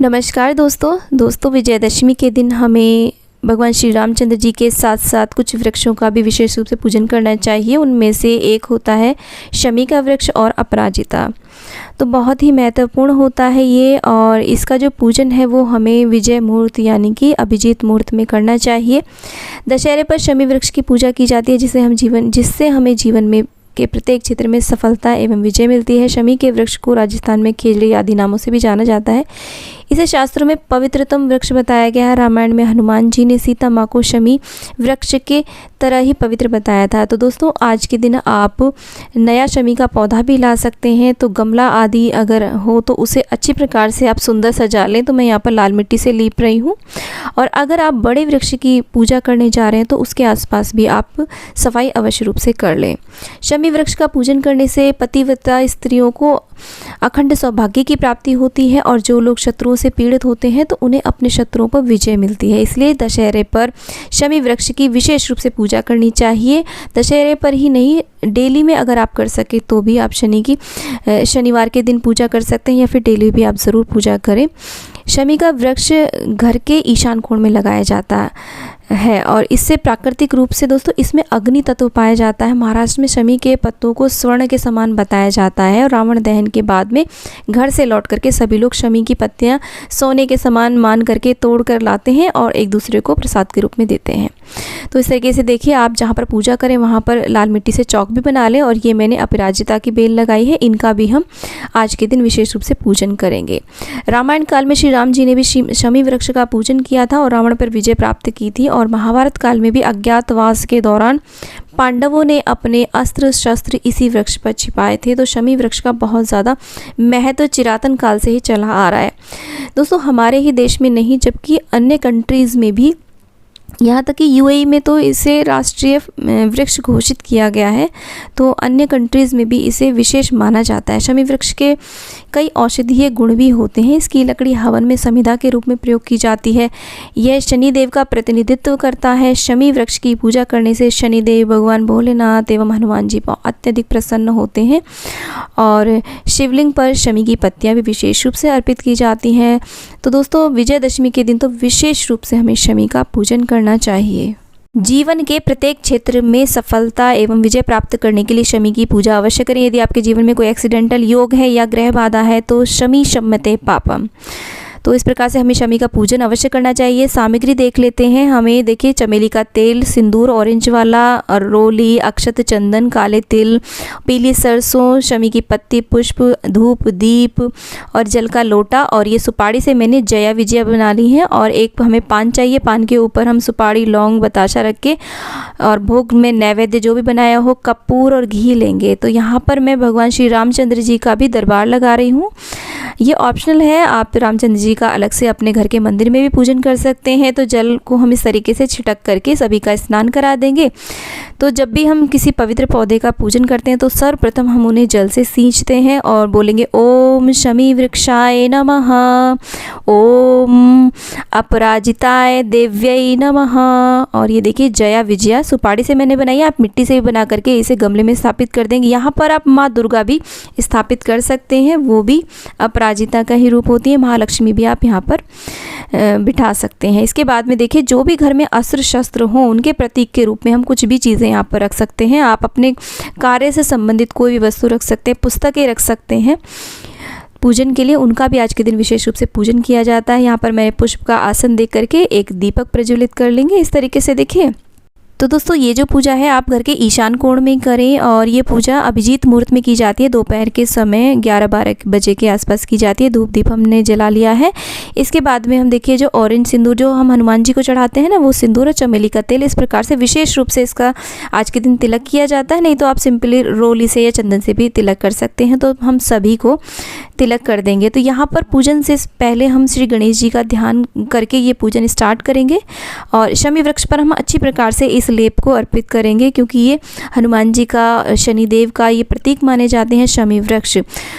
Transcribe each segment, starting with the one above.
नमस्कार दोस्तों विजयदशमी के दिन हमें भगवान श्री रामचंद्र जी के साथ साथ कुछ वृक्षों का भी विशेष रूप से पूजन करना चाहिए। उनमें से एक होता है शमी का वृक्ष और अपराजिता। तो बहुत ही महत्वपूर्ण होता है ये, और इसका जो पूजन है वो हमें विजय मुहूर्त यानी कि अभिजीत मुहूर्त में करना चाहिए। दशहरे पर शमी वृक्ष की पूजा की जाती है जिससे हमें जीवन में के प्रत्येक क्षेत्र में सफलता एवं विजय मिलती है। शमी के वृक्ष को राजस्थान में खेजड़ी आदि नामों से भी जाना जाता है। इसे शास्त्रों में पवित्रतम वृक्ष बताया गया है। रामायण में हनुमान जी ने सीता माँ को शमी वृक्ष के तरह ही पवित्र बताया था। तो दोस्तों आज के दिन आप नया शमी का पौधा भी ला सकते हैं। तो गमला आदि अगर हो तो उसे अच्छी प्रकार से आप सुंदर सजा लें। तो मैं यहाँ पर लाल मिट्टी से लीप रही हूँ। और अगर आप बड़े वृक्ष की पूजा करने जा रहे हैं तो उसके आसपास भी आप सफाई अवश्य रूप से कर लें। शमी वृक्ष का पूजन करने से पतिव्रता स्त्रियों को अखंड सौभाग्य की प्राप्ति होती है, और जो लोग शत्रुओं से पीड़ित होते हैं तो उन्हें अपने शत्रुओं पर विजय मिलती है। इसलिए दशहरे पर शमी वृक्ष की विशेष रूप से पूजा करनी चाहिए। दशहरे पर ही नहीं, डेली में अगर आप कर सके तो भी आप शनिवार के दिन पूजा कर सकते हैं, या फिर डेली भी आप ज़रूर पूजा करें। शमी का वृक्ष घर के ईशान कोण में लगाया जाता है, और इससे प्राकृतिक रूप से दोस्तों इसमें अग्नि तत्व पाया जाता है। महाराष्ट्र में शमी के पत्तों को स्वर्ण के समान बताया जाता है, और रावण दहन के बाद में घर से लौट करके सभी लोग शमी की पत्तियां सोने के समान मान करके तोड़ कर लाते हैं और एक दूसरे को प्रसाद के रूप में देते हैं। तो इस तरीके से देखिए, आप जहाँ पर पूजा करें वहाँ पर लाल मिट्टी से चौक भी बना लें। और ये मैंने अपराजिता की बेल लगाई है, इनका भी हम आज के दिन विशेष रूप से पूजन करेंगे। रामायण काल में श्री राम जी ने भी शमी वृक्ष का पूजन किया था और रावण पर विजय प्राप्त की थी। और महाभारत काल में भी अज्ञातवास के दौरान पांडवों ने अपने अस्त्र शस्त्र इसी वृक्ष पर छिपाए थे। तो शमी वृक्ष का बहुत ज़्यादा महत्व चिरातन काल से ही चला आ रहा है दोस्तों। हमारे ही देश में नहीं, जबकि अन्य कंट्रीज़ में भी, यहाँ तक कि यूएई में तो इसे राष्ट्रीय वृक्ष घोषित किया गया है। तो अन्य कंट्रीज़ में भी इसे विशेष माना जाता है। शमी वृक्ष के कई औषधीय गुण भी होते हैं। इसकी लकड़ी हवन में समिधा के रूप में प्रयोग की जाती है। यह शनिदेव का प्रतिनिधित्व करता है। शमी वृक्ष की पूजा करने से शनिदेव, भगवान भोलेनाथ एवं हनुमान जी अत्यधिक प्रसन्न होते हैं। और शिवलिंग पर शमी की पत्तियाँ भी विशेष रूप से अर्पित की जाती हैं। तो दोस्तों विजयदशमी के दिन तो विशेष रूप से हमें शमी का पूजन करना चाहिए। जीवन के प्रत्येक क्षेत्र में सफलता एवं विजय प्राप्त करने के लिए शमी की पूजा अवश्य करें। यदि आपके जीवन में कोई एक्सीडेंटल योग है या ग्रह बाधा है तो शमी शम्यते पापम। तो इस प्रकार से हमें शमी का पूजन अवश्य करना चाहिए। सामग्री देख लेते हैं। हमें देखिए, चमेली का तेल, सिंदूर ऑरेंज वाला, रोली, अक्षत, चंदन, काले तिल, पीली सरसों, शमी की पत्ती, पुष्प, धूप, दीप और जल का लोटा। और ये सुपारी से मैंने जया विजया बना ली है। और एक हमें पान चाहिए। पान के ऊपर हम सुपारी, लौंग, बताशा रख के और भोग में नैवेद्य जो भी बनाया हो, कपूर और घी लेंगे। तो यहाँ पर मैं भगवान श्री रामचंद्र जी का भी दरबार लगा रही हूँ। ये ऑप्शनल है, आप रामचंद्र जी का अलग से अपने घर के मंदिर में भी पूजन कर सकते हैं। तो जल को हम इस तरीके से छिटक करके सभी का स्नान करा देंगे। तो जब भी हम किसी पवित्र पौधे का पूजन करते हैं तो सर्वप्रथम हम उन्हें जल से सींचते हैं और बोलेंगे ओम शमी वृक्षाय नमः, ओम अपराजिताय देव्यै नमः। और ये देखिए, जया विजया सुपारी से मैंने बनाई है। आप मिट्टी से भी बना करके इसे गमले में स्थापित कर देंगे। यहाँ पर आप माँ दुर्गा भी स्थापित कर सकते हैं, वो भी अपराजिता का ही रूप होती है। महालक्ष्मी भी आप यहाँ पर बिठा सकते हैं। इसके बाद में देखिए, जो भी घर में अस्त्र शस्त्र हों उनके प्रतीक के रूप में हम कुछ भी चीज़ें यहाँ पर रख सकते हैं। आप अपने कार्य से संबंधित कोई भी वस्तु रख सकते हैं, पुस्तकें रख सकते हैं पूजन के लिए। उनका भी आज के दिन विशेष रूप से पूजन किया जाता है। यहाँ पर मैं पुष्प का आसन देख करके एक दीपक प्रज्वलित कर लेंगे इस तरीके से। देखिए, तो दोस्तों ये जो पूजा है आप घर के ईशान कोण में करें। और ये पूजा अभिजीत मुहूर्त में की जाती है। दोपहर के समय 11-12 बजे के आसपास की जाती है। धूप दीप हमने जला लिया है। इसके बाद में हम देखिए, जो ऑरेंज सिंदूर जो हम हनुमान जी को चढ़ाते हैं ना, वो सिंदूर और चमेली का तेल, इस प्रकार से विशेष रूप से इसका आज के दिन तिलक किया जाता है। नहीं तो आप सिंपली रोली से या चंदन से भी तिलक कर सकते हैं। तो हम सभी को तिलक कर देंगे। तो यहाँ पर पूजन से पहले हम श्री गणेश जी का ध्यान करके ये पूजन स्टार्ट करेंगे। और शमी वृक्ष पर हम अच्छी प्रकार से इस लेप को अर्पित करेंगे, क्योंकि ये हनुमान जी का, शनिदेव का ये प्रतीक माने जाते हैं शमी वृक्ष।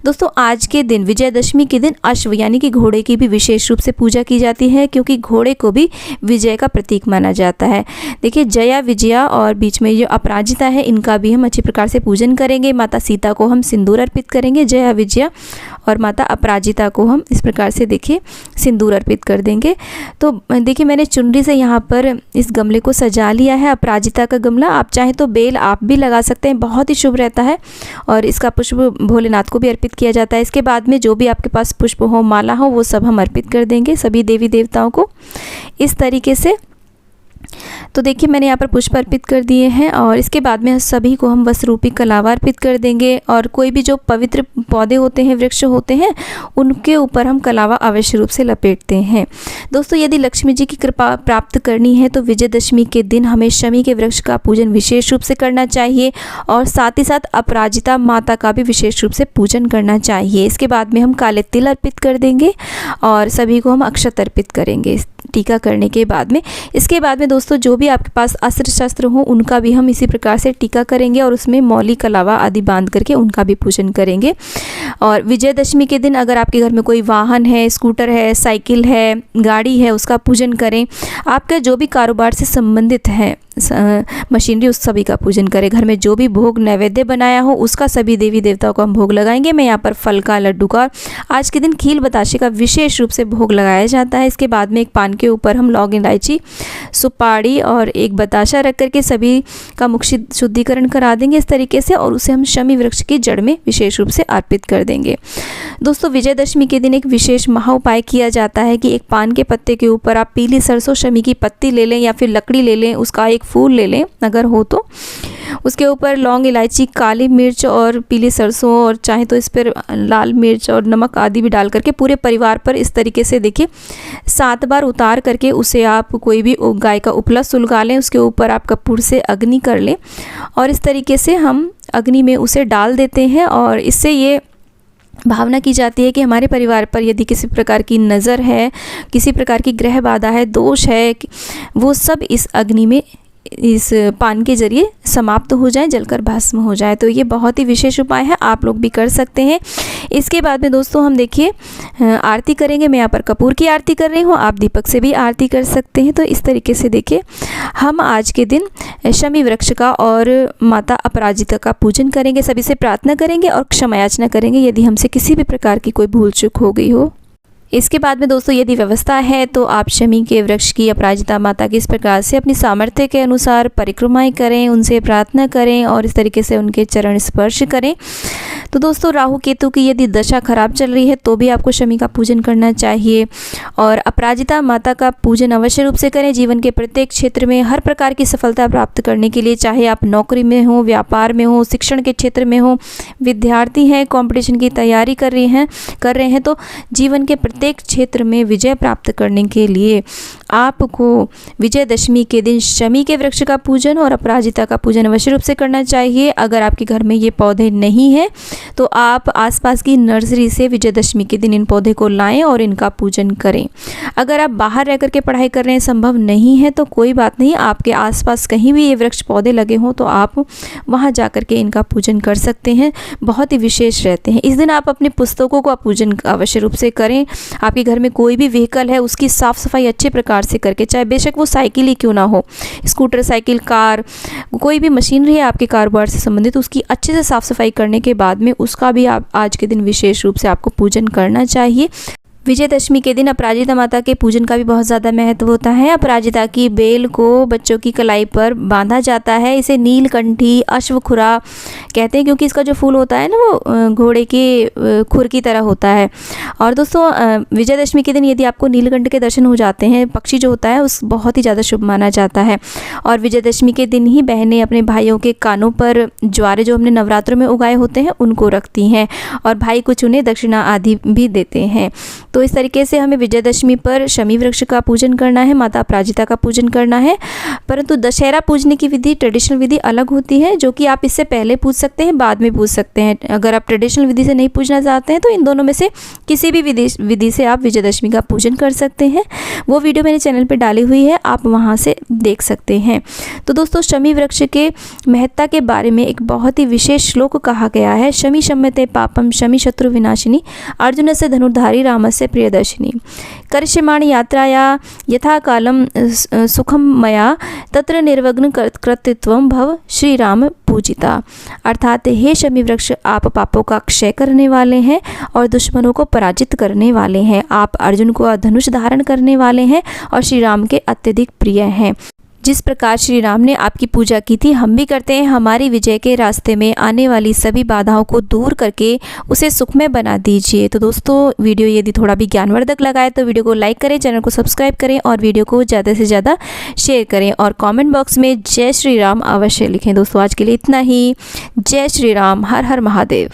दोस्तों आज के दिन, विजयदशमी के दिन, अश्व यानी कि घोड़े की भी विशेष रूप से पूजा की जाती है, क्योंकि घोड़े को भी विजय का प्रतीक माना जाता है। देखिए, जया, विजया और बीच में जो अपराजिता है, इनका भी हम अच्छी प्रकार से पूजन करेंगे। माता सीता को हम सिंदूर अर्पित करेंगे, जया, विजया और माता अपराजिता को हम इस प्रकार से देखिए सिंदूर अर्पित कर देंगे। तो देखिए, मैंने चुनरी से यहाँ पर इस गमले को सजा लिया है, अपराजिता का गमला। आप चाहे तो बेल आप भी लगा सकते हैं, बहुत ही शुभ रहता है। और इसका पुष्प भोलेनाथ को भी अर्पित किया जाता है। इसके बाद में जो भी आपके पास पुष्प हो, माला हो, वो सब हम अर्पित कर देंगे सभी देवी देवताओं को इस तरीके से। तो देखिए, मैंने यहाँ पर पुष्प अर्पित कर दिए हैं और इसके बाद में सभी को हम वस्त्र रूपी कलावा अर्पित कर देंगे। और कोई भी जो पवित्र पौधे होते हैं, वृक्ष होते हैं, उनके ऊपर हम कलावा अवश्य रूप से लपेटते हैं। दोस्तों, यदि लक्ष्मी जी की कृपा प्राप्त करनी है तो विजयदशमी के दिन हमें शमी के वृक्ष का पूजन विशेष रूप से करना चाहिए और साथ ही साथ अपराजिता माता का भी विशेष रूप से पूजन करना चाहिए। इसके बाद में हम काले तिल अर्पित कर देंगे और सभी को हम अक्षत अर्पित करेंगे टीका करने के बाद में। इसके बाद में दोस्तों, जो भी आपके पास अस्त्र शस्त्र हो, उनका भी हम इसी प्रकार से टीका करेंगे और उसमें मौली, कलावा आदि बांध करके उनका भी पूजन करेंगे। और विजयदशमी के दिन अगर आपके घर में कोई वाहन है, स्कूटर है, साइकिल है, गाड़ी है, उसका पूजन करें। आपका जो भी कारोबार से संबंधित है मशीनरी, उस सभी का पूजन करें। घर में जो भी भोग नैवेद्य बनाया हो, उसका सभी देवी देवताओं को हम भोग लगाएंगे। मैं यहाँ पर फल का, लड्डू का, आज के दिन खील बताशे का विशेष रूप से भोग लगाया जाता है। इसके बाद में एक पान के ऊपर हम लौंग, इलायची, सुपारी और एक बताशा रख करके सभी का मुख शुद्धिकरण करा देंगे इस तरीके से, और उसे हम शमी वृक्ष की जड़ में विशेष रूप से अर्पित कर देंगे। दोस्तों, विजयदशमी के दिन एक विशेष महा उपाय किया जाता है कि एक पान के पत्ते के ऊपर आप पीली सरसों, शमी की पत्ती ले लें या फिर लकड़ी ले लें, उसका एक फूल ले लें अगर हो तो। उसके ऊपर लौंग, इलायची, काली मिर्च और पीली सरसों और चाहे तो इस पर लाल मिर्च और नमक आदि भी डाल करके पूरे परिवार पर इस तरीके से देखिए 7 बार उतार करके उसे आप कोई भी गाय का उपला सुलगा लें। उसके ऊपर आप कपूर से अग्नि कर लें और इस तरीके से हम अग्नि में उसे डाल देते हैं। और इससे ये भावना की जाती है कि हमारे परिवार पर यदि किसी प्रकार की नज़र है, किसी प्रकार की ग्रह बाधा है, दोष है, वो सब इस अग्नि में, इस पान के जरिए समाप्त हो जाए, जलकर भस्म हो जाए। तो ये बहुत ही विशेष उपाय है, आप लोग भी कर सकते हैं। इसके बाद में दोस्तों हम देखिए आरती करेंगे। मैं यहाँ पर कपूर की आरती कर रही हूँ, आप दीपक से भी आरती कर सकते हैं। तो इस तरीके से देखिए हम आज के दिन शमी वृक्ष का और माता अपराजिता का पूजन करेंगे, सभी से प्रार्थना करेंगे और क्षमा याचना करेंगे यदि हमसे किसी भी प्रकार की कोई भूल चूक हो गई हो। इसके बाद में दोस्तों यदि व्यवस्था है तो आप शमी के वृक्ष की, अपराजिता माता की इस प्रकार से अपनी सामर्थ्य के अनुसार परिक्रमाएं करें, उनसे प्रार्थना करें और इस तरीके से उनके चरण स्पर्श करें। तो दोस्तों, राहु केतु की यदि दशा खराब चल रही है तो भी आपको शमी का पूजन करना चाहिए और अपराजिता माता का पूजन अवश्य रूप से करें। जीवन के प्रत्येक क्षेत्र में हर प्रकार की सफलता प्राप्त करने के लिए, चाहे आप नौकरी में हो, व्यापार में हो, शिक्षण के क्षेत्र में हो, विद्यार्थी हैं, कंपटीशन की तैयारी कर रहे हैं, तो जीवन के प्रत्येक क्षेत्र में विजय प्राप्त करने के लिए आपको विजयदशमी के दिन शमी के वृक्ष का पूजन और अपराजिता का पूजन अवश्य रूप से करना चाहिए। अगर आपके घर में ये पौधे नहीं हैं तो आप आसपास की नर्सरी से विजयदशमी के दिन इन पौधे को लाएं और इनका पूजन करें। अगर आप बाहर रह करके पढ़ाई कर रहे हैं, संभव नहीं है, तो कोई बात नहीं, आपके आसपास कहीं भी ये वृक्ष पौधे लगे हों तो आप वहाँ जा कर के इनका पूजन कर सकते हैं। बहुत ही विशेष रहते हैं। इस दिन आप अपनी पुस्तकों का पूजन अवश्य रूप से करें। आपके घर में कोई भी व्हीकल है उसकी साफ़ सफाई अच्छे प्रकार से करके, चाहे बेशक वो साइकिल ही क्यों ना हो, स्कूटर, साइकिल, कार, कोई भी मशीनरी है आपके कारोबार से संबंधित, उसकी अच्छे से साफ़ सफाई करने के बाद में उसका भी आप आज के दिन विशेष रूप से आपको पूजन करना चाहिए। विजयदशमी के दिन अपराजिता माता के पूजन का भी बहुत ज़्यादा महत्व होता है। अपराजिता की बेल को बच्चों की कलाई पर बांधा जाता है। इसे नीलकंठी अश्वखुरा कहते हैं क्योंकि इसका जो फूल होता है ना वो घोड़े के खुर की तरह होता है। और दोस्तों विजयदशमी के दिन यदि आपको नीलकंठ के दर्शन हो जाते हैं, पक्षी जो होता है उस बहुत ही ज़्यादा शुभ माना जाता है। और विजयदशमी के दिन ही बहनें अपने भाइयों के कानों पर ज्वारे जो हमने नवरात्रों में उगाए होते हैं उनको रखती हैं और भाई कुछ उन्हें दक्षिणा आदि भी देते हैं। तो इस तरीके से हमें विजयदशमी पर शमी वृक्ष का पूजन करना है, माता अपराजिता का पूजन करना है। परंतु दशहरा पूजने की विधि, ट्रेडिशनल विधि अलग होती है, जो कि आप इससे पहले पूज सकते हैं, बाद में पूज सकते हैं। अगर आप ट्रेडिशनल विधि से नहीं पूजना चाहते हैं तो इन दोनों में से किसी भी विधि से आप विजयदशमी का पूजन कर सकते हैं। वो वीडियो मेरे चैनल पर डाली हुई है, आप वहाँ से देख सकते हैं। तो दोस्तों, शमी वृक्ष के महत्ता के बारे में एक बहुत ही विशेष श्लोक कहा गया है। शमी शम्यते पापम शमी शत्रु विनाशिनी अर्जुन से धनुर्धारी रामस्य प्रियदर्शिनी करिष्यमाणि यात्राया यथा कालम सुखम मया तत्र निर्विघ्न कृतित्वम भव श्री राम पूजिता। अर्थात हे शमी वृक्ष, आप पापों का क्षय करने वाले हैं और दुश्मनों को पराजित करने वाले हैं। आप अर्जुन को धनुष धारण करने वाले हैं और श्री राम के अत्यधिक प्रिय हैं। जिस प्रकार श्री राम ने आपकी पूजा की थी, हम भी करते हैं। हमारी विजय के रास्ते में आने वाली सभी बाधाओं को दूर करके उसे सुखमय बना दीजिए। तो दोस्तों, वीडियो यदि थोड़ा भी ज्ञानवर्धक लगा है तो वीडियो को लाइक करें, चैनल को सब्सक्राइब करें और वीडियो को ज़्यादा से ज़्यादा शेयर करें और कमेंट बॉक्स में जय श्री राम अवश्य लिखें। दोस्तों, आज के लिए इतना ही। जय श्री राम, हर हर महादेव।